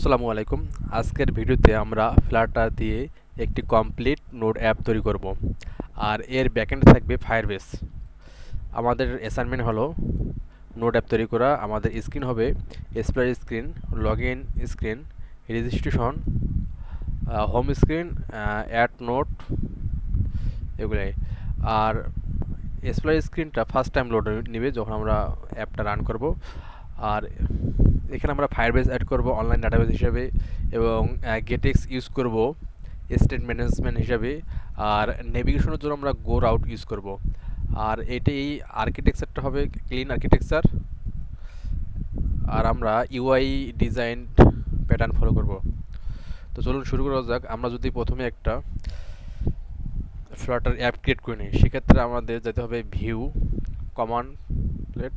আসসালামু আলাইকুম। আজকের ভিডিওতে আমরা ফ্লাটার দিয়ে একটি কমপ্লিট নোড অ্যাপ তৈরি করব, আর এর ব্যাকএন্ডে থাকবে ফায়ারবেস। আমাদের অ্যাসাইনমেন্ট হলো নোড অ্যাপ তৈরি করা। আমাদের স্ক্রিন হবে explore screen, log in screen, registration, home screen, add node, এগুলাই। আর এক্সপ্লোর স্ক্রিনটা ফার্স্ট টাইম লোড নেবে যখন আমরা অ্যাপটা রান করব। আর এখানে আমরা ফায়ারবেস অ্যাড করব অনলাইন ডাটাবেস হিসাবে, এবং গেটেক্স ইউজ করব স্টেট ম্যানেজমেন্ট হিসাবে। আর নেভিগেশনের জন্য আমরা গো রাউট ইউজ করব। আর এই আর্কিটেকচারটা হবে ক্লিন আর্কিটেকচার। আর আমরা ইউআই ডিজাইন প্যাটার্ন ফলো করব। তো চলুন শুরু করা যাক। আমরা যদি প্রথমে একটা ফ্লাটার অ্যাপ ক্রিয়েট করে নিই, সেক্ষেত্রে আমাদের যেতে হবে view, command palette,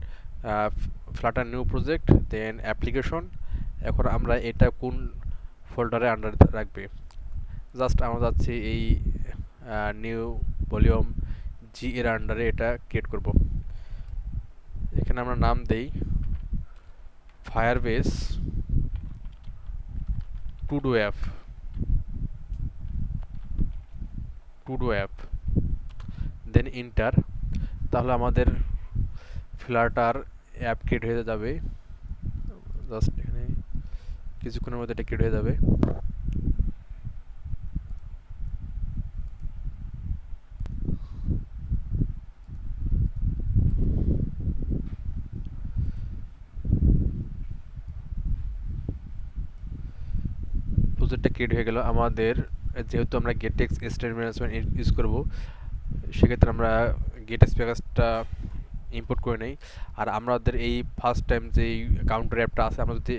Flutter new project, then application. এখন আমরা এটা কোন ফোল্ডারে আন্ডার রাখবে, জাস্ট আমরা যাচ্ছি এই নিউ ভলিউম জি এর আন্ডারে এটা ক্রিয়েট করব। এখানে আমরা নাম দেই ফায়ারবেস টুডো অ্যাপ, দেন ইন্টার। তাহলে আমাদের ফ্লাটার অ্যাপ ক্রিয়েট হয়ে যাবে। জাস্ট এখানে কিছুক্ষণের মধ্যে এটা ক্রিয়েট হয়ে যাবে। প্রজেক্টটা ক্রিয়েট হয়ে গেল আমাদের। যেহেতু আমরা গেটেক্স স্টেট ম্যানেজমেন্ট ইউজ করব, সেক্ষেত্রে আমরা গেটেক্স প্যাকেজটা ইম্পোর্ট করে নেই। আর আমাদের এই ফার্স্ট টাইম যে কাউন্টার অ্যাপটা আছে, আমরা যদি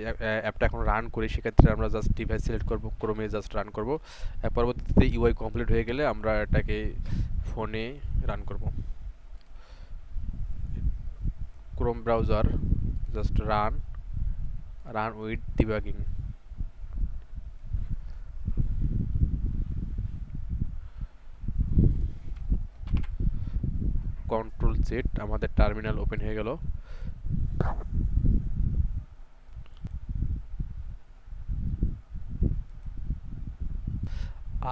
অ্যাপটা এখন রান করি, সেক্ষেত্রে আমরা জাস্ট ডিভাইস সিলেক্ট করব, ক্রোমে জাস্ট রান করব। পরবর্তীতে ইউআই কমপ্লিট হয়ে গেলে আমরা এটাকে ফোনে রান করব। Chrome browser, just run with debugging. Control Z, আমাদের টার্মিনাল ওপেন হয়ে গেল।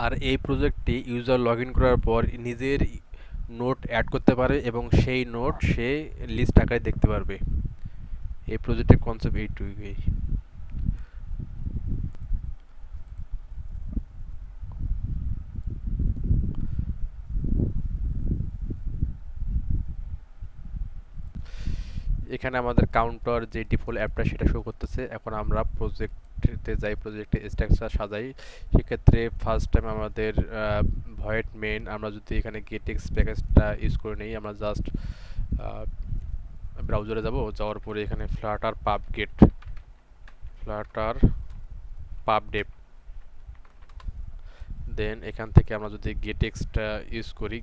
আর এই প্রজেক্টটি ইউজার লগ ইন করার পর নিজের নোট অ্যাড করতে পারে এবং সেই নোট সে লিস্ট আকারে দেখতে পারবে। এই প্রজেক্টের কনসেপ্ট এইটুকুই। এখানে আমাদের কাউন্টার যে ডিফল্ট অ্যাপটা সেটা শো করতেছে। এখন আমরা প্রজেক্টে যাই, প্রজেক্টে স্ট্রাকচার সাজাই। সেক্ষেত্রে ফার্স্ট টাইম আমাদের ভয়েড মেইন, আমরা যদি এখানে গেটেক্স প্যাকেজটা ইউজ করে নিই, আমরা জাস্ট ব্রাউজারে যাওয়ার পরে এখানে ফ্লাটার পাব ডেপ, দেন এখান থেকে আমরা যদি গেটেক্সটা ইউজ করি,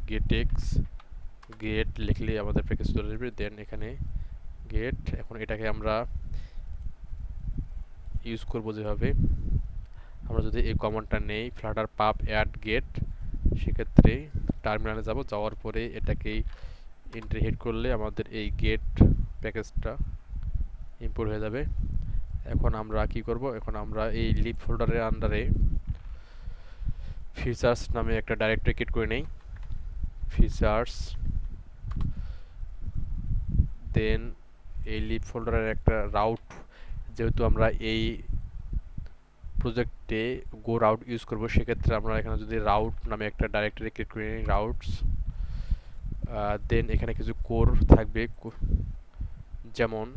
গেট লিখলে আমাদের প্যাকেজ চলে আসবে। দেন এখানে গেট, এখন এটাকে আমরা ইউজ করব যেভাবে, আমরা যদি এই কমান্ডটা নেই ফ্লাটার পাব অ্যাড গেট, সেক্ষেত্রে টার্মিনালে যাওয়ার পরে এটাকে এন্ট্রি হিট করলে আমাদের এই গেট প্যাকেজটা ইম্পোর্ট হয়ে যাবে। এখন আমরা কি করব, এখন আমরা এই লিপ ফোল্ডারের আন্ডারে ফিচার্স নামে একটা ডাইরেক্টরি ক্রিয়েট করে নেই। ফিচার্স, দেন এই লিপ ফোল্ডারের একটা রাউট, যেহেতু আমরা এই প্রজেক্টে গো রাউট ইউজ করব, সেক্ষেত্রে আমরা এখানে যদি রাউট নামে একটা ডাইরেক্টরি ক্রিয়েট করে নিই, রাউটস। দেন এখানে কিছু কোর থাকবে, যেমন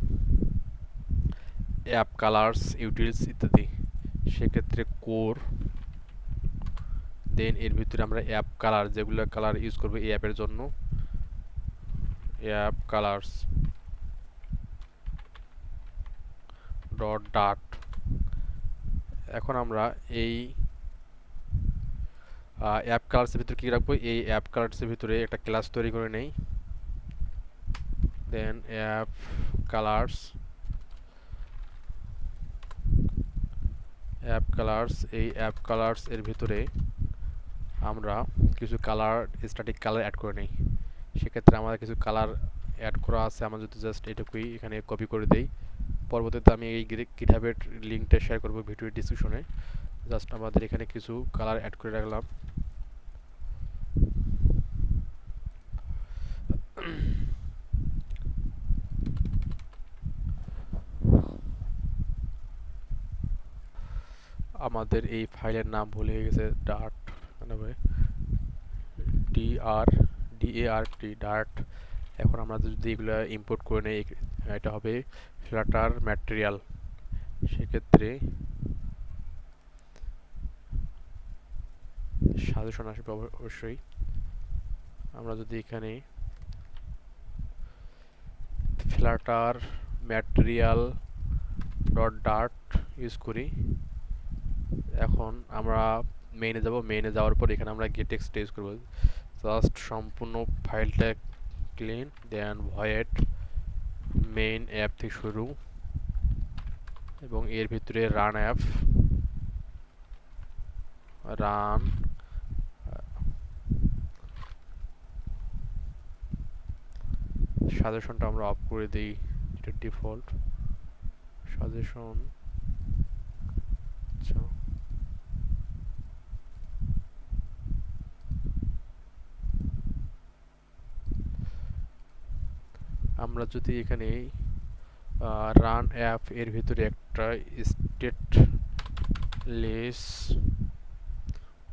অ্যাপ কালার্স, ইউটিলস ইত্যাদি। সেক্ষেত্রে কোর, দেন এর ভিতরে আমরা অ্যাপ কালার, যেগুলো কালার ইউজ করবো এই অ্যাপের জন্য, অ্যাপ কালার্স ডাট। এখন আমরা এই অ্যাপ কালার্সের ভিতরে কী রাখবো, এই অ্যাপ কালার্সের ভিতরে একটা ক্লাস তৈরি করে নেই। দেন অ্যাপ কালার্স, এই অ্যাপ কালার্স এর ভিতরে আমরা কিছু স্ট্যাটিক কালার অ্যাড করে নিই। সেক্ষেত্রে আমাদের কিছু কালার অ্যাড করা আছে, আমরা যদি জাস্ট এটুকুই এখানে কপি করে দেই, পরবর্তীতে আমি এই গিটহাবের লিঙ্কটা শেয়ার করব ভিডিও ডিসক্রিপশনে। জাস্ট আমাদের এখানে কিছু কালার অ্যাড করে রাখলাম। আমাদের এই ফাইলের নাম ভুল হয়ে গেছে, ডার্ট DRT ডার্ট। এখন আমরা যদি এগুলো ইম্পোর্ট করে নেই, এটা হবে ফ্লাটার ম্যাটেরিয়াল। সেক্ষেত্রে সাজেশন আসবে অবশ্যই। আমরা যদি এখানে Flutter material dot dart use করি, এখন আমরা মেইনে যাব। মেইনে যাওয়ার পর এখানে আমরা গেটেক্সট ইউজ করব। জাস্ট সম্পূর্ণ ফাইলটা ক্লিন, দেন ভয়েড মেইন অ্যাপ থেকে শুরু, এবং এর ভিতরে রান অ্যাপ, রান সাজেশনটা আমরা অফ করে দিই, এটা ডিফল্ট সাজেশন। আচ্ছা, আমরা যদি এখানে রান অ্যাপ এর ভিতরে একটা স্টেটলেস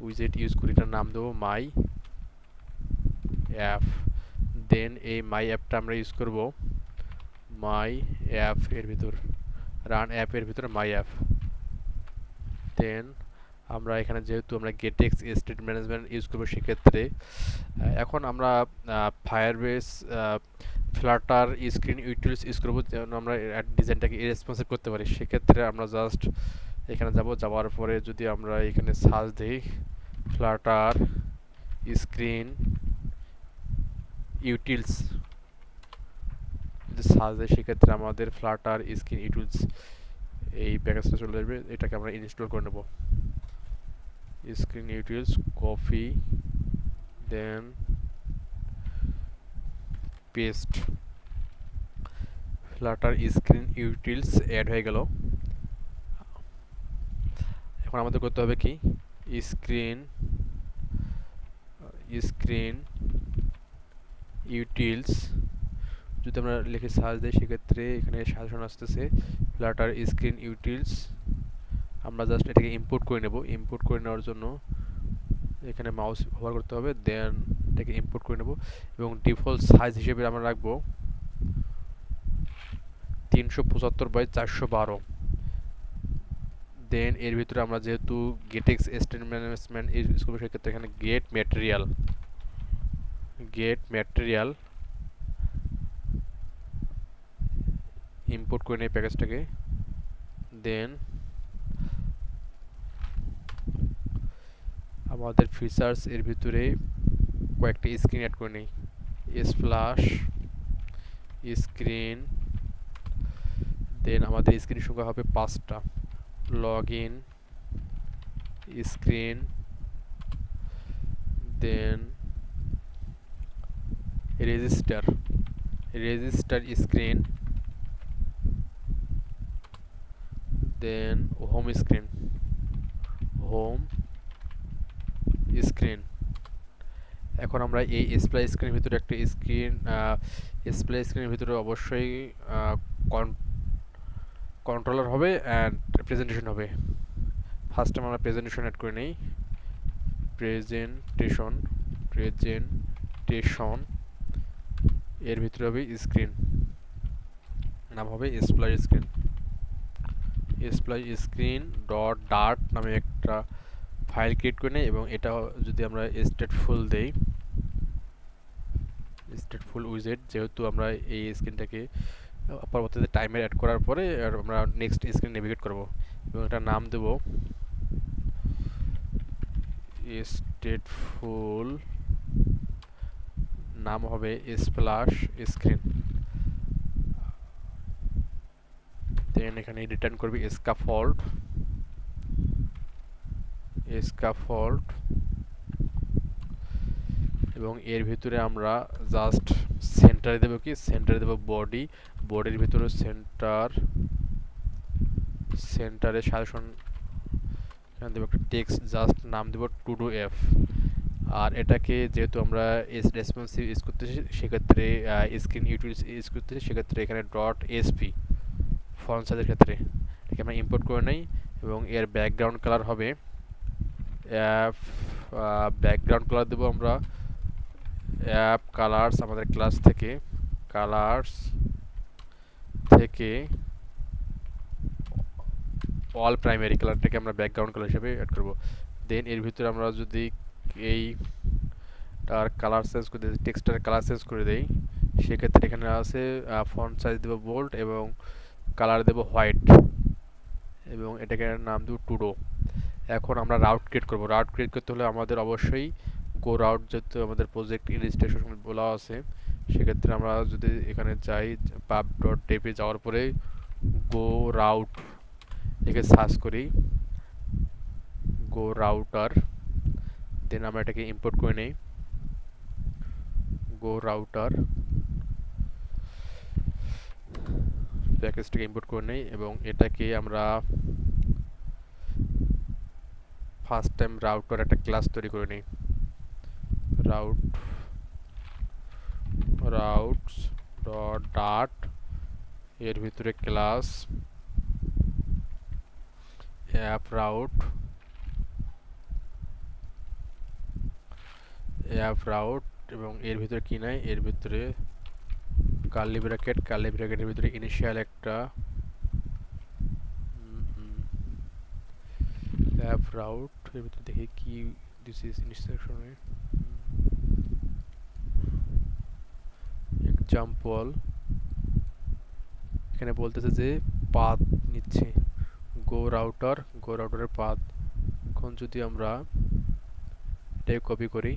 উইজেট ইউজ করি, এটার নাম দেবো মাই অ্যাপ। দেন এই মাই অ্যাপটা আমরা ইউজ করব মাই অ্যাপ এর ভিতর, রান অ্যাপ এর ভিতরে মাই অ্যাপ। দেন আমরা এখানে যেহেতু আমরা গেটেক্স স্টেট ম্যানেজমেন্ট ইউজ করবো, সেক্ষেত্রে এখন আমরা Firebase Flutter screen utilities use করবো, যেন আমরা ডিজাইনটাকে রেসপন্সিভ করতে পারি। সেক্ষেত্রে আমরা জাস্ট এখানে যাওয়ার পরে যদি আমরা এখানে সার্চ দিই ফ্লাটার স্ক্রিন ইউটিলস, যদি সার্চ দিই সেক্ষেত্রে আমাদের ফ্লাটার স্ক্রিন ইউটিলস এই প্যাকেজটা চলে আসবে। এটাকে আমরা ইনস্টল করে নেব। স্ক্রিন ইউটিলস কপি, দেন paste. Flutter screen utils add হয়ে গেল। এখন আমাদের করতে হবে কি, স্ক্রিন ইউটিলস যদি আমরা লিখে সার্চ দিই, সেক্ষেত্রে এখানে সাজেশন আসতেছে ফ্লাটার স্ক্রিন ইউটিলস। আমরা জাস্ট এটাকে ইম্পোর্ট করে নেব। ইম্পোর্ট করে নেওয়ার জন্য এখানে মাউস ব্যবহার করতে হবে, দেন এটাকে ইম্পোর্ট করে নেব এবং ডিফল্ট সাইজ হিসেবে আমরা রাখবো 375/412। দেন এর ভিতরে আমরা যেহেতু গেটেক্স স্টেট ম্যানেজমেন্ট ইউজ করবো, সেক্ষেত্রে এখানে গেট ম্যাটেরিয়াল ইম্পোর্ট করে নেই প্যাকেজটাকে। দেন আমাদের ফিচার্স এর ভিতরে কয়েকটা স্ক্রিন অ্যাড করে নেই, স্প্ল্যাশ স্ক্রিন। দেন আমাদের স্ক্রিন সংখ্যা হবে 5টা, log in screen, then register screen, then home screen. এখন আমরা এই স্প্লাই স্ক্রিনের ভিতরে একটা স্প্লাই স্ক্রিনের ভিতরে অবশ্যই কন্ট্রোলার হবে অ্যান্ড প্রেজেন্টেশন হবে। ফার্স্ট আমরা প্রেজেন্টেশন অ্যাড করে নেই। প্রেজেন্টেশন এর ভিতরে হবে স্ক্রিন, নাম হবে স্প্লাই স্ক্রিন ডট ডার্ট নামে একটা ফাইল ক্রিয়েট করে নেই, এবং এটা যদি আমরা স্টেটফুল উইজেট, যেহেতু আমরা এই স্ক্রিনটাকে পরবর্তীতে টাইমার অ্যাড করার পরে আমরা নেক্সট স্ক্রিন নেভিগেট করব, এবং এটা নাম দেব স্টেটফুল, নাম হবে স্প্ল্যাশ স্ক্রিন। দেন এখানে রিটার্ন করবে স্ক্যাফোল্ড, এবং এর ভিতরে আমরা জাস্ট সেন্টারে দেব বডির ভিতরে সেন্টার সেন্টারে সাজেশন এখানে দেবো একটা টেক্সট, জাস্ট নাম দেবো টু ডু এফ। আর এটাকে যেহেতু আমরা রেসপন্সিভ ইউজ করতেছি সেক্ষেত্রে স্ক্রিন ইউটিউব ইউজ করতেছি সেক্ষেত্রে এখানে ডট এসপি ফন্ট সাইজের ক্ষেত্রে এটাকে আমরা ইম্পোর্ট করে নেই। এবং এর ব্যাকগ্রাউন্ড কালার হবে অ্যাপ, ব্যাকগ্রাউন্ড কালার দেবো আমরা অ্যাপ কালার্স, আমাদের ক্লাস থেকে কালার্স থেকে অল প্রাইমারি কালারটাকে আমরা ব্যাকগ্রাউন্ড কালার হিসেবে অ্যাড করব। দেন এর ভিতরে আমরা যদি এই তার কালার চেঞ্জ করে দিই, টেক্সটার কালার চেঞ্জ করে দেই, সেক্ষেত্রে এখানে আছে ফন্ট সাইজ দেবো বোল্ড এবং কালার দেবো হোয়াইট এবং এটাকে নাম দেবো টুডো। এখন আমরা রাউট ক্রিয়েট করব। রাউট ক্রিয়েট করতে হলে আমাদের অবশ্যই গো রাউট, যেহেতু আমাদের প্রজেক্ট রেজিস্ট্রেশন বলা আছে সেক্ষেত্রে আমরা যদি এখানে যাই পাব ডট ডেপে যাওয়ার পরে গো রাউট লিখে সার্চ করি, গো রাউটার, দেন আমরা এটাকে ইম্পোর্ট করে নেই গো রাউটার প্যাকেজটাকে ইম্পোর্ট করে নেই এবং এটাকে আমরা ফার্স্ট টাইম রাউটার একটা ক্লাস তৈরি করে নিই। রাউটস ডট ডাট এর ভিতরে ক্লাস অ্যাপ রাউট এবং এর ভিতরে কি নাই, এর ভিতরে কার্লি ব্র্যাকেটের ভিতরে ইনিশিয়াল একটা অ্যাপ রাউট, এর ভিতরে দেখি কি দিস ইজ ইনস্ট্রাকশনে এক্সাম্পল, এখানে বলতেছে যে পাথ নিচ্ছে গো রাউটারের পাথ। এখন যদি আমরা এটাকে কপি করি,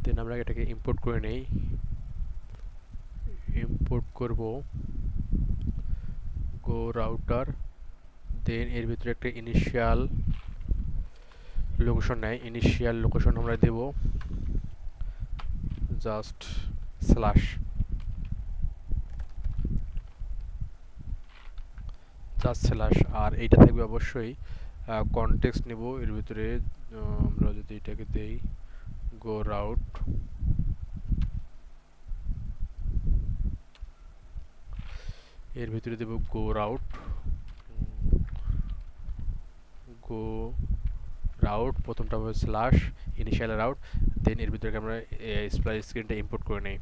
দেন আমরা এটাকে ইম্পোর্ট করে নেই, ইম্পোর্ট করব গো রাউটার, দেন এর ভিতরে একটা ইনিশিয়াল লোকেশন নেয়, ইনিশিয়াল লোকেশন আমরা দেব জাস্ট স্ল্যাশ আর এইটা থাকবে অবশ্যই কনটেক্সট নেব এর ভিতরে। আমরা যদি এটাকে দেই গো রাউট, এর ভিতরে দেব গো রাউট প্রথমটা হবে স্ল্যাশ ইনিশিয়াল রাউট, দেন এর ভিতরে আমরা স্প্লাইস স্ক্রিনটা ইম্পোর্ট করে নেই।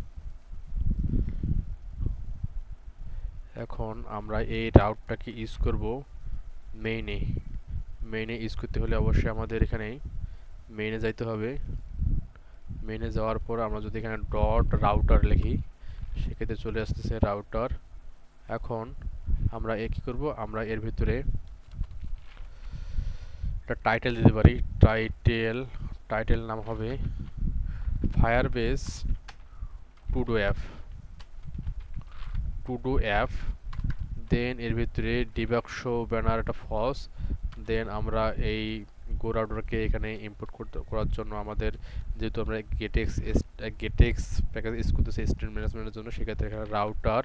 এখন আমরা এই রাউটটাকে ইউজ করব মেইনে ইউজ করতে হলে অবশ্যই আমাদের এখানে মেইনে যাইতে হবে। মেইনে যাওয়ার পর আমরা যদি এখানে ডট রাউটার লিখি সেক্ষেত্রে চলে আসতেছে রাউটার। এখন আমরা কি করব, আমরা এর ভিতরে একটা টাইটেল দিতে পারি, টাইটেল নাম হবে ফায়ারবেস টুডো অ্যাপ, দেন এর ভিতরে ডিবাগ শো ব্যানার একটা ফলস। দেন আমরা এই গো রাউটারকে এখানে ইম্পোর্ট করার জন্য আমাদের যেহেতু আমরা গেটেক্স প্যাকেজ ইউজ করতেছি স্টুডেন্ট ম্যানেজমেন্টের জন্য, সেক্ষেত্রে এখানে রাউটার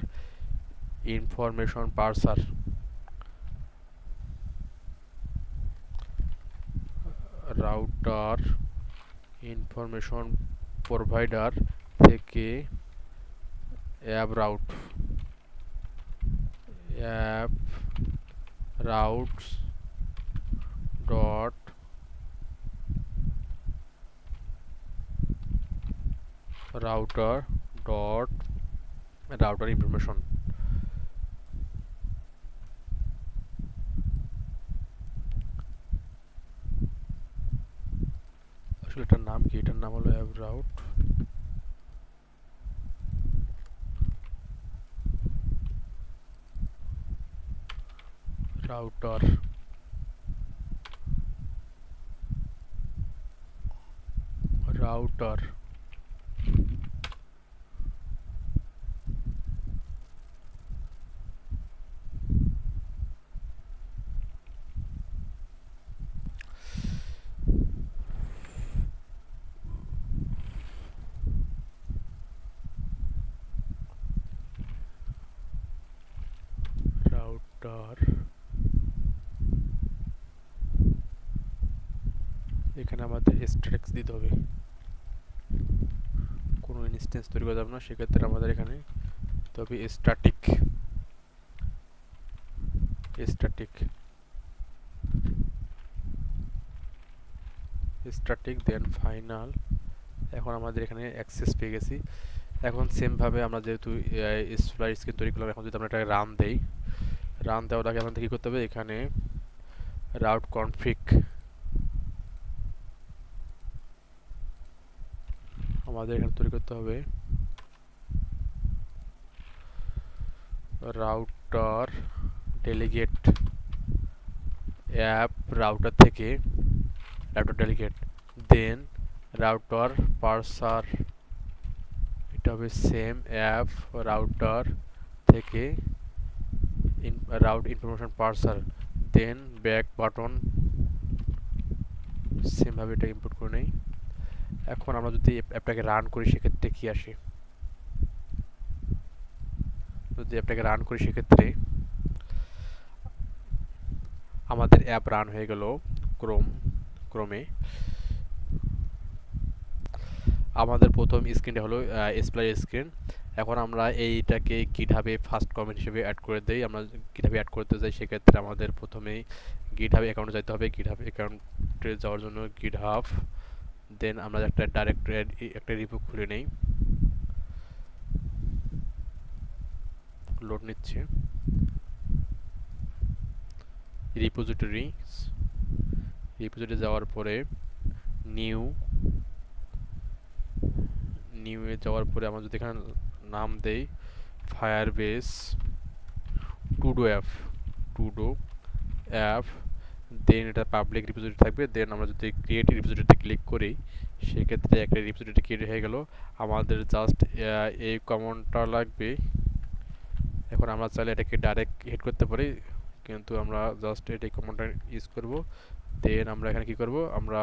ইনফরমেশন প্রোভাইডার থেকে app routes dot router information. আসলে এটার নাম কি, এটার নাম হলো অ্যাপ রাউটার এখানে আমাদের স্ট্যাটিক্স দিতে হবে, কোনো ইনস্ট্যান্স তৈরি করা যাবে না, সেক্ষেত্রে আমাদের এখানে দিতে হবে static static static then final. এখন আমাদের এখানে অ্যাক্সেস পেয়ে গেছি। এখন সেমভাবে আমরা যেহেতু স্প্লাইট স্ক্রিন তৈরি করলাম, এখন যদি আমরা এটাকে রান দেই, রান দেওয়ার আগে আমাদের কী করতে হবে, এখানে রাউট কনফিগ আমাদের এখানে তৈরি করতে হবে। রাউটার ডেলিগেট অ্যাপ রাউটার থেকে রাউটার ডেলিগেট, দেন রাউটার পার্সার, এটা হবে সেম অ্যাপ রাউটার থেকে রাউট ইনফরমেশন পার্সার, দেন ব্যাক বাটন, সেমভাবে এটা ইম্পোর্ট করে নেই। এখন আমরা যদি অ্যাপটাকে রান করি সেক্ষেত্রে কি আসে, যদি অ্যাপটাকে রান করি সেক্ষেত্রে আমাদের অ্যাপ রান হয়ে গেল ক্রোমে। আমাদের প্রথম স্ক্রিনটা হলো স্প্লাই স্ক্রিন। এখন আমরা এইটাকে গিটহাবে ফার্স্ট কমেন্ট হিসেবে অ্যাড করে দেই। আমরা গিটহাবে অ্যাড করতে যাই, সেক্ষেত্রে আমাদের প্রথমেই গিটহাব অ্যাকাউন্টে যেতে হবে। গিটহাব অ্যাকাউন্টে যাওয়ার জন্য গিটহাব, দেন আমরা একটা ডাইরেক্টরি একটা রিপো খুলে নেই, লোড নিচ্ছে। রিপোজিটরি যাওয়ার পরে নিউয়ে যাওয়ার পরে আমরা যদি এখানে নাম দেই ফায়ারবেস টুডো অ্যাপ, দেন এটা পাবলিক রিপোজিটরি থাকবে। দেন আমরা যদি ক্রিয়েট রিপোজিটরিতে ক্লিক করি সেক্ষেত্রে একটা রিপোজিটরি ক্রিয়েট হয়ে গেল। আমাদের জাস্ট এই কমান্ডটা লাগবে। এখন আমরা চাইলে এটাকে ডাইরেক্ট হিট করতে পারি, কিন্তু আমরা জাস্ট এই কমান্ডটা ইউজ করব। দেন আমরা এখানে কি করব, আমরা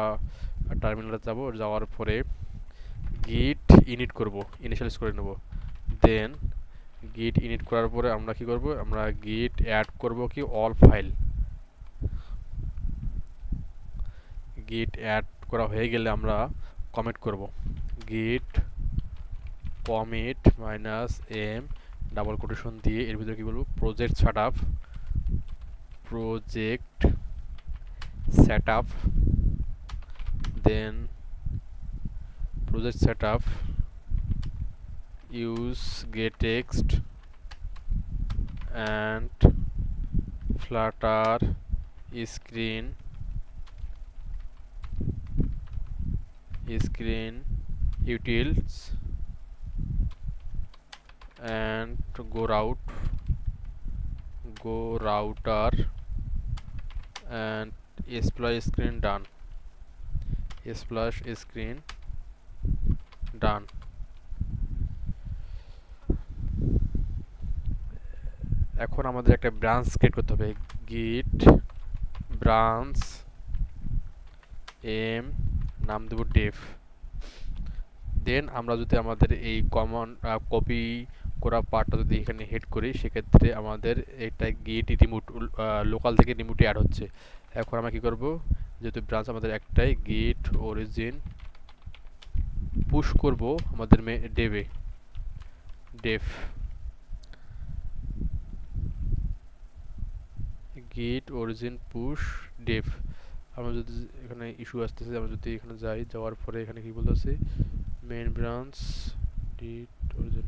টার্মিনালে যাব, যাওয়ার পরে গিট ইনিট করব, ইনিশিয়ালাইজ করে নেব। দেন গিট ইনিট করার পরে আমরা কি করব, আমরা গিট অ্যাড করব কি অল ফাইল। গিট অ্যাড করা হয়ে গেলে আমরা কমিট করব, গিট কমিট -m ডাবল কোটেশন দিয়ে এর ভিতরে কি বলবো, project setup, then project setup use gettext and flutter screen utils and go router and splash screen done, splash screen done। এখন আমাদের একটা ব্রাঞ্চ ক্রিয়েট করতে হবে, গিট ব্রাঞ্চ এম নাম দেব ডেফ। দেন আমরা যদি আমাদের এই কমন কপি করা পার্টটা যদি এখানে হেড করি সেক্ষেত্রে আমাদের এটা গিট রিমোট লোকাল থেকে রিমোটে অ্যাড হচ্ছে। এখন আমরা কি করব, যেহেতু ব্রাঞ্চ আমাদের একটাই, গিট অরিজিন পুশ করব আমাদের ডেফ গিট অরিজিন পুশ ডেফ। আমরা যদি এখানে ইস্যু আসতেছে, আমরা যদি এখানে যাই, যাওয়ার পরে এখানে কি বলতেছে, মেইন ব্রাঞ্চ গিট অরিজিন,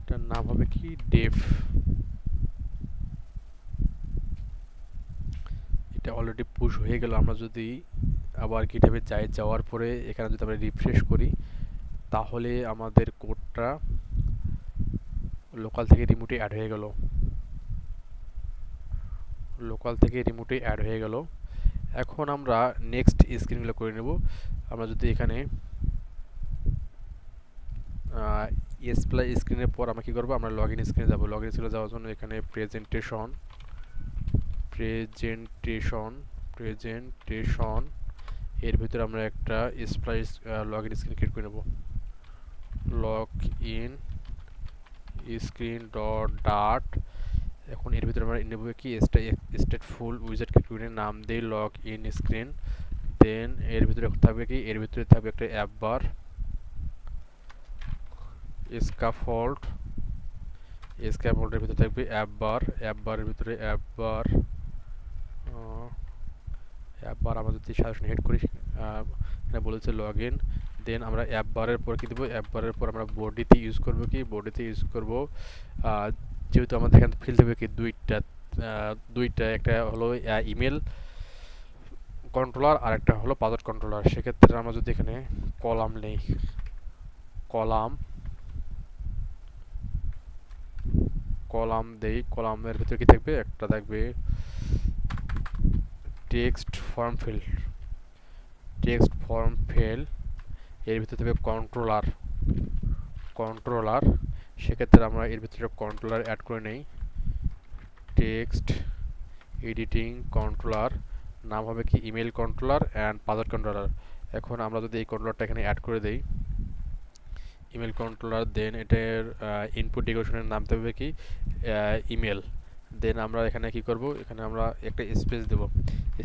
এটার নাম হবে কি ডেফ। এটা অলরেডি পুশ হয়ে গেল। আমরা যদি আবার গিটহাবে যাই, যাওয়ার পরে এখানে যদি আমরা রিফ্রেশ করি তাহলে আমাদের কোডটা লোকাল থেকে রিমোটে অ্যাড হয়ে গেল। এখন আমরা নেক্সট স্ক্রিনগুলো করে নেব। আমরা যদি এখানে স্প্লাই স্ক্রিনের পর আমরা কি করব, আমরা লগইন স্ক্রিনে যাব। লগইন স্ক্রিনে যাওয়ার জন্য এখানে প্রেজেন্টেশন এর ভিতরে আমরা একটা স্প্লাই লগইন স্ক্রিন ক্রিয়েট করে নেব। লগইন স্ক্রিন ডাট এখন এর ভিতরে আমরা নেব কি স্টেটফুল উইজার্ড কিউরির নাম দেই লগ ইন স্ক্রিন। দেন এর ভিতরে থাকবে কি, এর ভিতরে থাকবে একটা অ্যাপ বার, স্ক্যাফোল্ড, স্ক্যাফোল্ডের ভিতরে থাকবে অ্যাপ বার, অ্যাপ বারের ভিতরে অ্যাপ বার, অ্যাপ বার আমরা যদি সাজেশন হেড করি এখানে বলেছে লগ ইন। দেন আমরা অ্যাপ বারের পর কি দেবো, অ্যাপ বারের পর আমরা বডিতে ইউজ করব কি, বডিতে ইউজ করব যেহেতু আমাদের এখানে ফিল দেবে কি দুইটা একটা হলো ইমেল কন্ট্রোলার আর একটা হলো পাসওয়ার্ড কন্ট্রোলার। সেক্ষেত্রে আমরা যদি এখানে কলাম নেই, কলাম কলাম দেই, কলামের ভিতরে কি থাকবে, একটা থাকবে text form field, text form field এর ভিতরে থাকবে কন্ট্রোলার, কন্ট্রোলার। সেক্ষেত্রে আমরা এর ভিতরে কন্ট্রোলার অ্যাড করে নেই, টেক্সট এডিটিং কন্ট্রোলার, নাম হবে কি email controller and password controller. এখন আমরা যদি এই কন্ট্রোলারটা এখানে অ্যাড করে দেই, ইমেল কন্ট্রোলার, দেন এটার ইনপুট ডেকোরেশনের নাম দেবে কি ইমেল। দেন আমরা এখানে কি করব, এখানে আমরা একটা স্পেস দেব,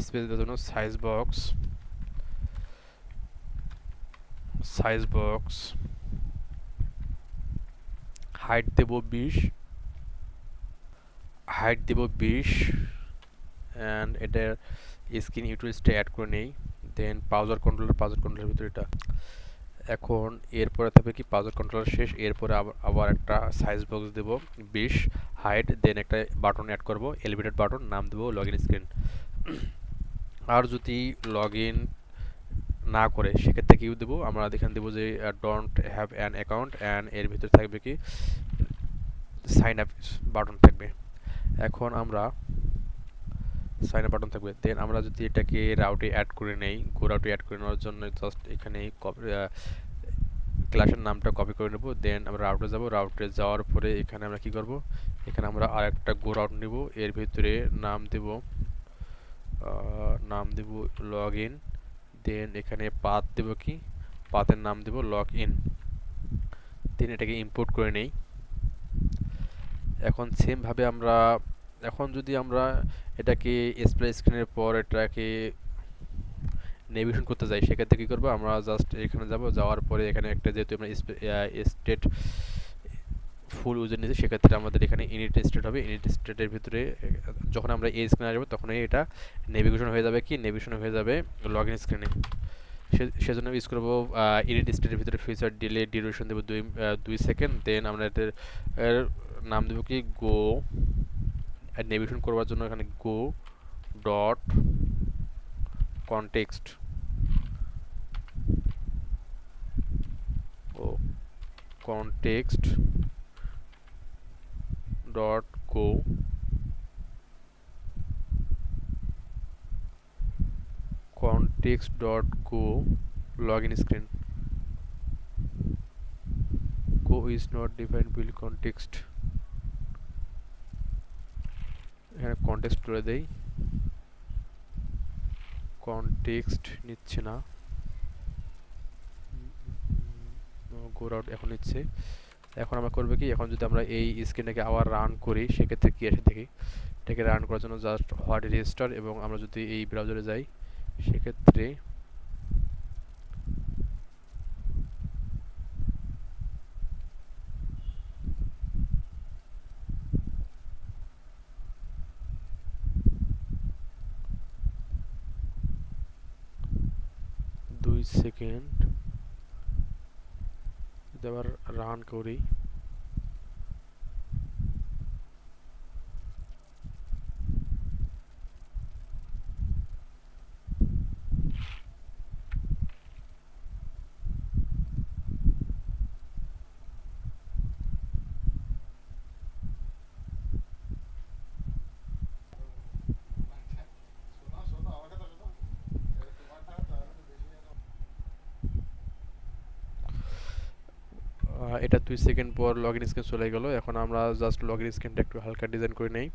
স্পেস দেওয়ার জন্য সাইজ বক্স হাইট দেব 20, হাইট দেব 20 অ্যান্ড এটার স্ক্রিন ইউটিলিটিটা অ্যাড করে নেই। দেন পাসওয়ার্ড কন্ট্রোলের ভিতরে এটা। এখন এরপরে থাকবে কি পাসওয়ার্ড কন্ট্রোলার শেষ, এরপরে আবার একটা সাইজ বক্স দেব 20 হাইট, দেন একটা বাটন অ্যাড করব এলিভেটেড বাটন, নাম দেব লগইন স্ক্রিন। আর যদি লগইন না করে সেক্ষেত্রে কি দেবো, আমরা এখানে দেবো যে don't have an account and এর ভিতরে থাকবে কি সাইন আপ বাটন থাকবে। এখন আমরা সাইন আপ বাটন থাকবে। দেন আমরা যদি এটাকে রাউটে অ্যাড করে নেই, গো রাউটে অ্যাড করে নেওয়ার জন্য জাস্ট এখানে ক্লাসের নামটা কপি করে নেব। দেন আমরা রাউটে যাব, রাউটে যাওয়ার পরে এখানে আমরা কি করব, এখানে আমরা আর একটা গো রাউট নেব, এর ভিতরে নাম দেব লগ ইন। দেন এখানে পাথ দেব কি, পাথের নাম দেব লগ ইন। দেন এটাকে ইম্পোর্ট করে নেই। এখন সেম ভাবে আমরা এখন যদি আমরা এটাকে স্প্লাই স্ক্রিনের পর এটাকে নেভিগেশন করতে যাই, সেক্ষেত্রে কী করবো, আমরা জাস্ট এখানে যাব, যাওয়ার পরে এখানে একটা যেহেতু আমরা স্টেট ফুল ইউজার নিয়েছি, সেক্ষেত্রে আমাদের এখানে ইনিট স্টেট হবে। ইনিট স্টেটের ভিতরে যখন আমরা এই স্ক্রিনে আসবো তখনই এটা নেভিগেশন হয়ে যাবে কি, নেভিগেশন হয়ে যাবে লগ ইন স্ক্রিনে। সেজন্য ইউজ করবো ইনিট স্টেটের ভিতরে ফিচার ডিলে ডিউরেশন দেবো 2 সেকেন্ড। দেন আমরা এটার নাম দেবো কি গো, আর নেভিগেশন করবার জন্য এখানে গো ডট কনটেক্সট ও context dot go login screen. Go is not defined build context, এখানে কনটেক্সট করে দেই, কনটেক্সট নিচ্ছে না, গো রাউট এখন নিচ্ছে। এখন আমরা করবো কি, এখন যদি আমরা এই স্ক্রিনটাকে আবার রান করি সেক্ষেত্রে কি আসে দেখি। এটাকে রান করার জন্য জাস্ট হোয়াট রেজিস্টার, এবং আমরা যদি এই ব্রাউজারে যাই সেক্ষেত্রে সেকেন্ড যদি আবার রান করি, এটা 2 সেকেন্ড পর লগ ইন স্ক্রিন চলে গেল। এখন আমরা জাস্ট লগ ইন স্ক্রিনটা একটু হালকা ডিজাইন করে নেই,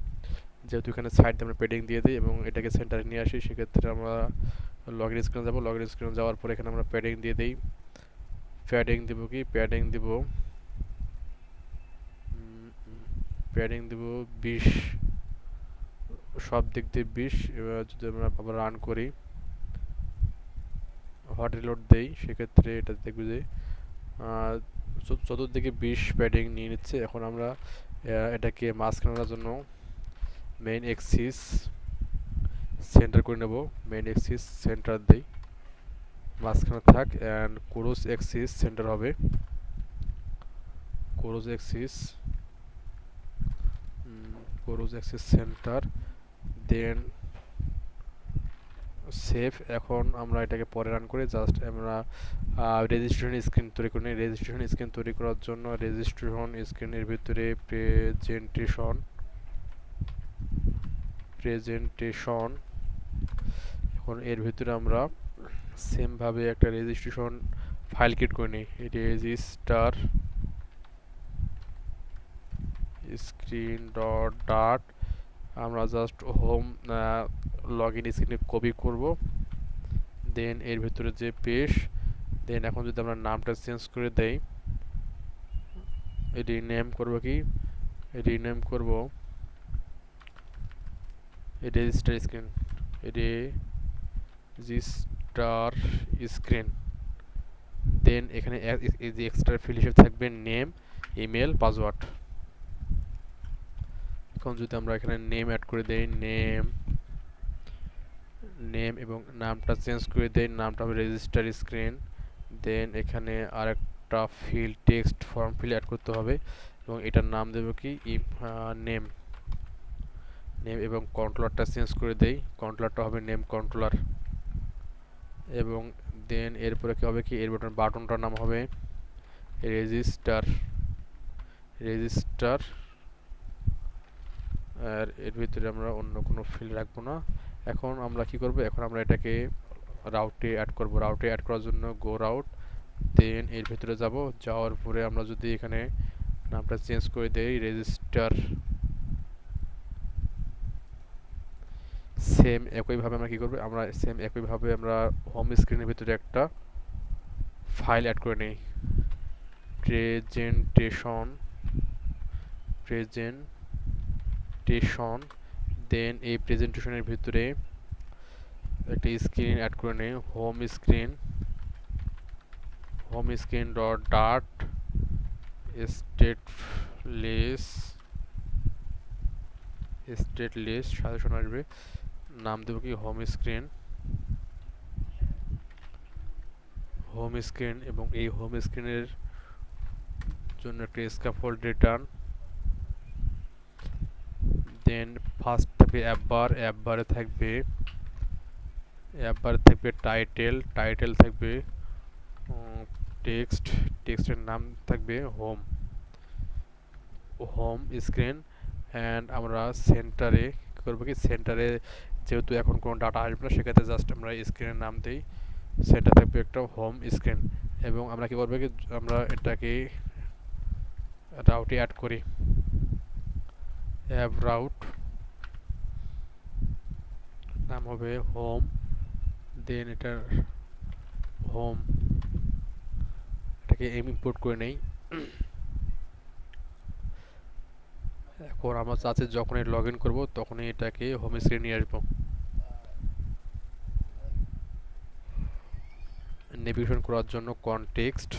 যেহেতু এখানে সাইডে আমরা পেডিং দিয়ে দিই এবং এটাকে সেন্টারে নিয়ে আসি, সেক্ষেত্রে আমরা লগ ইন স্ক্রিনে যাবো। লগ ইন স্ক্রিনে যাওয়ার পর এখানে আমরা প্যাডিং দিয়ে দিই, প্যাডিং দিব কি, প্যাডিং দিব প্যাডিং দেব 20, সব দিক দিয়ে 20। এবার যদি আমরা আবার রান করি, হট রিলোড দেই, সেক্ষেত্রে এটা দেখবে যে চতুর্দিকে 20 প্যাডিং নিয়ে নিচ্ছে। এখন আমরা এটাকে মাঝখানের জন্য মেইন এক্সিস সেন্টার করে নেব। মেইন এক্সিস সেন্টার দেই, মাঝখানে থাক, অ্যান্ড ক্রস এক্সিস সেন্টার হবে। ক্রস এক্সিস সেন্টার, দেন সেভ। এখন আমরা এটাকে পরে রান করে জাস্ট আমরা রেজিস্ট্রেশন স্ক্রিন তৈরি করে নিই। রেজিস্ট্রেশন স্ক্রিন তৈরি করার জন্য রেজিস্ট্রেশন স্ক্রিনের ভিতরে প্রেজেন্টেশন, এখন এর ভিতরে আমরা সেম ভাবে একটা রেজিস্ট্রেশন ফাইল ক্রিয়েট করে নিই। রেজিস্টার স্ক্রিন ডট আমরা জাস্ট হোম লগ ইন স্ক্রিনে কপি করব, দেন এর ভিতরে যে পেজ, দেন এখন যদি আমরা নামটা চেঞ্জ করে দেই, রিনেম করব, কি রিনেম করব register screen, register screen. Then এখানে এই যে এক্সট্রা ফিল্ড হিসেবে থাকবে নেম, ইমেল, পাসওয়ার্ড। এখন যদি আমরা এখানে নেম অ্যাড করে দেই, নেম এবং নামটা চেঞ্জ করে দেই, নামটা হবে রেজিস্টার স্ক্রিন। দেন এখানে আরেকটা field text form field add করতে হবে এবং এটার নাম দেব কি নেম, এবং কন্ট্রোলারটা চেঞ্জ করে দেই, কন্ট্রোলারটা হবে নেম কন্ট্রোলার। এবং দেন এরপরে কি হবে, কি এর বাটনটার নাম হবে রেজিস্টার। আর এর ভিতরে আমরা অন্য কোনো ফিল্ড রাখবো না। এখন আমরা কি করব, এখন আমরা এটাকে রাউটে অ্যাড করব। রাউটে অ্যাড করার জন্য গো রাউট, দেন এর ভিতরে যাব, যাওয়ার পরে আমরা যদি এখানে নামটা চেঞ্জ করে দেই রেজিস্টার, সেম একইভাবে আমরা কি করব, আমরা সেম একইভাবে আমরা হোম স্ক্রিনের ভিতরে একটা ফাইল অ্যাড করে নিই, প্রেজেন্টেশন। দেন এই প্রেজেন্টেশনের ভিতরে একটা স্ক্রিন অ্যাড করে নিই, home screen dot stateless suggestion আসবে, নাম দেব কি হোম স্ক্রিন। এবং এই হোম স্ক্রিনের জন্য একটা স্ক্যাফোল্ড রিটার্ন। দেন ফার্স্ট থাকবে অ্যাপ বারে থাকবে টাইটেল থাকবে টেক্সটের নাম থাকবে হোম স্ক্রিন। অ্যান্ড আমরা সেন্টারে কী করবো, কি সেন্টারে যেহেতু এখন কোনো ডাটা আসবে না, সেক্ষেত্রে জাস্ট আমরা স্ক্রিনের নাম দিই, সেটা থাকবে একটা হোম স্ক্রিন। এবং আমরা কী করবো, কি আমরা এটাকে রাউটে অ্যাড করি, অ্যাপ রাউট, নাম হবে হোম। দেন এটার হোম, এটাকে ইম্পোর্ট করে নেই। এখন আমরা চাচ্ছি যখনই লগ ইন করবো তখনই এটাকে হোম স্ক্রিনে নিয়ে আসবো। নেভিগেশন করার জন্য কনটেক্সট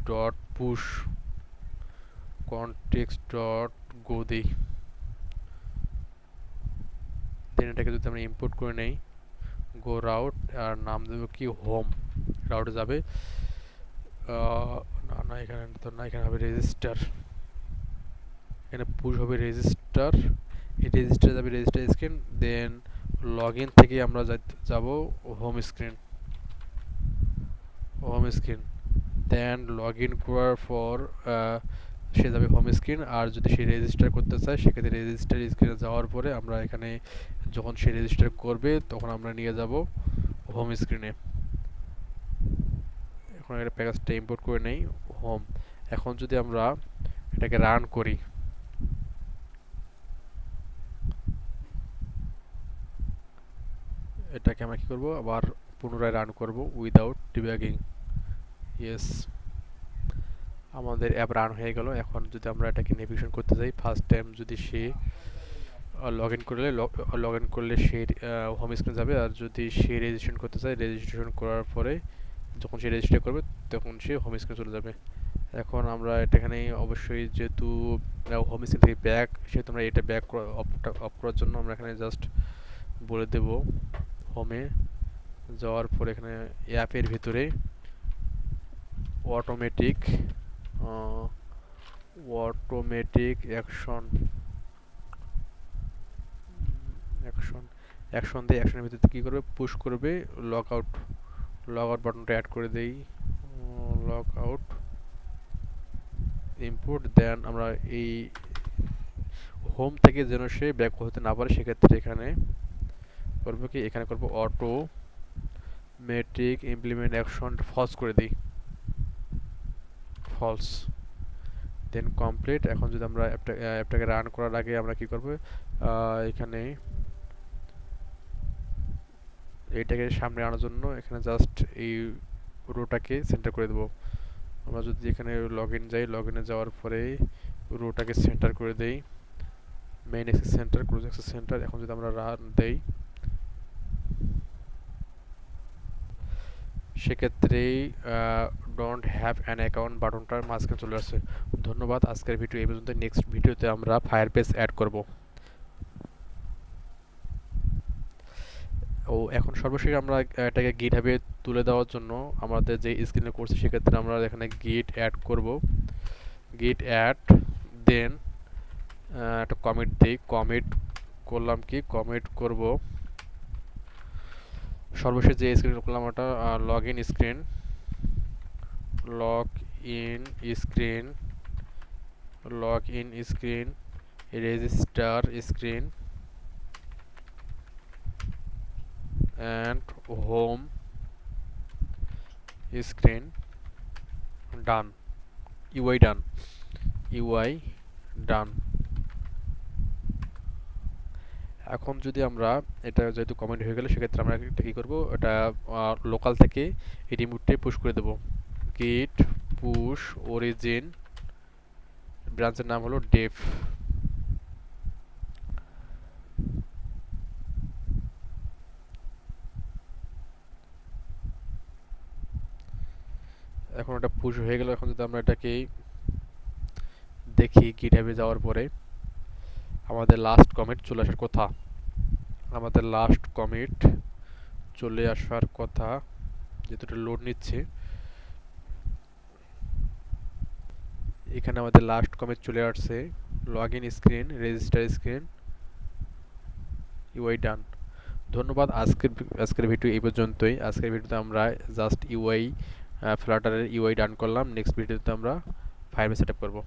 ডট পুশ, ডট গো দিই। দেন এটাকে যদি আমরা ইম্পোর্ট করে নেই, গো রাউট, আর নাম দেবো কি হোম, রাউটে যাবে না এখানে তো না, এখানে হবে রেজিস্টার, এখানে পুশ হবে রেজিস্টার, এই রেজিস্টার যাবে register screen. Then log in থেকে আমরা যাব home screen. Then log in করার পর সে যাবে হোম স্ক্রিন। আর যদি সে রেজিস্টার করতে চায়, সেক্ষেত্রে রেজিস্টার স্ক্রিনে যাওয়ার পরে আমরা এখানে যখন সে রেজিস্টার করবে তখন আমরা নিয়ে যাব হোম স্ক্রিনে। এখন এটা প্যাকেজটা ইম্পোর্ট করে নেই হোম। এখন যদি আমরা এটাকে রান করি, এটাকে আমরা কি করব, আবার পুনরায় রান করব উইদাউট ডিবাগিং। ইয়েস, আমাদের অ্যাপ রান হয়ে গেল। এখন যদি আমরা এটাকে নেভিগেশন করতে যাই, ফার্স্ট টাইম যদি সে লগ ইন করলে সে হোম স্ক্রিন যাবে, আর যদি সে রেজিস্ট্রেশন করতে চায়, রেজিস্ট্রেশন করার পরে যখন সে রেজিস্টার করবে তখন সে হোম স্ক্রিনে চলে যাবে। এখন আমরা এখানে অবশ্যই যেহেতু হোম স্ক্রিন থেকে ব্যাক, সেহেতু আমরা এটা ব্যাক অফ করার জন্য আমরা এখানে জাস্ট বলে দেব হোমে যাওয়ার পরে এখানে অ্যাপের ভিতরে অটোমেটিক অ্যাকশন অ্যাকশন অ্যাকশন দিয়ে অ্যাকশনের ভিতরে কী করবে, পুশ করবে লগ আউট বাটনটা অ্যাড করে দেই। লগ আউট ইম্পোর্ট, দেন আমরা এই হোম থেকে যেন সে ব্যাক হতে না পারে সেক্ষেত্রে এখানে করবো কি, এখানে করবো অটোমেটিক ইমপ্লিমেন্ট অ্যাকশন ফলস করে দিই, ফলস, দেন কমপ্লিট। এখন যদি আমরা অ্যাপটাকে রান করার আগে আমরা কি করব, এখানে এইটাকে সামনে আনার জন্য এখানে জাস্ট এই রোটাকে সেন্টার করে দেবো। আমরা যদি এখানে লগ ইন যাই, লগ ইনে যাওয়ার পরে রোটাকে সেন্টার করে দেই, main access centre, close access centre. এখন যদি আমরা রান দেই সেক্ষেত্রেই ডোন্ট হ্যাভ অ্যান অ্যাকাউন্ট বাটনটার মাঝখানে চলে আসছে। ধন্যবাদ, আজকের ভিডিও এই পর্যন্ত। নেক্সট ভিডিওতে আমরা ফায়ারবেস অ্যাড করব। ও এখন সর্বশেষ আমরা এটাকে গিট হাবে তুলে দেওয়ার জন্য আমাদের যে স্ক্রিনে করছি সেক্ষেত্রে আমরা এখানে গিট অ্যাড করব, গিট অ্যাড, দেন একটা কমিট দিই, কমিট করলাম কি, কমিট করব সর্বশেষ যে স্ক্রিন করলাম ওটা log in screen, log in screen, log in screen, register screen and home screen done, UI done, UI done। এখন যদি আমরা এটা যেহেতু কমেন্ট হয়ে গেলে সেক্ষেত্রে আমরা এটা কী করবো, এটা লোকাল থেকে এই রিমোটে পুশ করে দেবো, গিট পুশ অরিজিন, ব্রাঞ্চের নাম হলো ডেভ। এখন এটা পুশ হয়ে গেল। এখন যদি আমরা এটাকে দেখি গিটহাবে যাওয়ার পরে আমাদের লাস্ট কমিট চলে আসার কথা, আমাদের লাস্ট কমিট চলে আসার কথা, যেহেতু এটা লোড নিচ্ছে। এখানে আমাদের লাস্ট কমিট চলে আসছে, log in screen, register screen, UI done. ধন্যবাদ, আজকের ভিডিও এই পর্যন্তই। আজকের ভিডিওতে আমরা জাস্ট ইউআই ফ্লাটারের ইউআই ডান করলাম। নেক্সট ভিডিওতে আমরা ফায়ারবেস সেটআপ করব।